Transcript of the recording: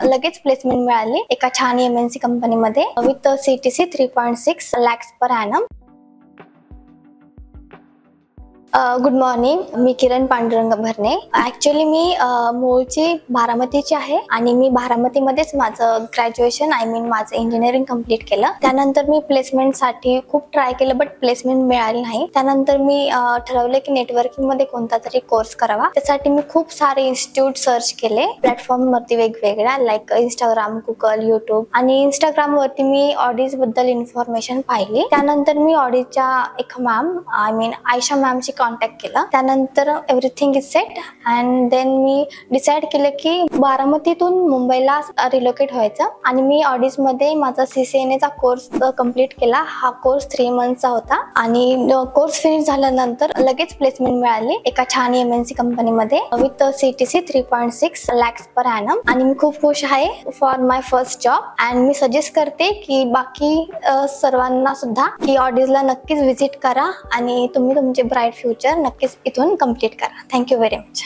लगेच प्लेसमेंट मिळाली एका छान MNC कंपनीमध्ये with CTC 3.6 lakhs per annum. Good morning, मी किरण पांडुरंग भरणे. ऍक्च्युअली मी मूळची बारामतीची आहे आणि मी बारामतीमध्येच माझं ग्रॅज्युएशन माझं इंजिनिअरिंग कंप्लीट केलं. त्यानंतर मी प्लेसमेंटसाठी खूप ट्राय केलं बट प्लेसमेंट मिळाली नाही. त्यानंतर मी ठरवलं की नेटवर्किंग मध्ये कोणता तरी कोर्स करावा. त्यासाठी मी खूप सारे इन्स्टिट्यूट सर्च केले प्लॅटफॉर्म वरती वेगवेगळ्या, लाईक इंस्टाग्राम, गुगल, युट्यूब. आणि इंस्टाग्राम वरती मी ऑडिज बद्दल इन्फॉर्मेशन पाहिली. त्यानंतर मी ऑडिजच्या एक मॅम आयशा मॅमची कॉन्टॅक्ट केला. त्यानंतर everything is set and than me decide केलं की बारामतीतून मुंबईला रिलोकेट व्हायचं. आणि मी ऑडिज मध्ये माझा CCNA चा कोर्स कंप्लीट केला. हा कोर्स 3 मंथचा होता आणि कोर्स फिनिश झाल्यानंतर लगेच प्लेसमेंट मिळाली एका छान MNC कंपनीमध्ये with CTC 3.6 lakhs per annum. आणि मी खूप खुश आहे for my first job. And me suggest करते की बाकी सर्वांना सुद्धा की ऑडिजला नक्कीच व्हिजिट करा आणि तुम्ही तुमचे ब्राईट फ्युचर नक्कीच इथून कंप्लीट करा. Thank you very much.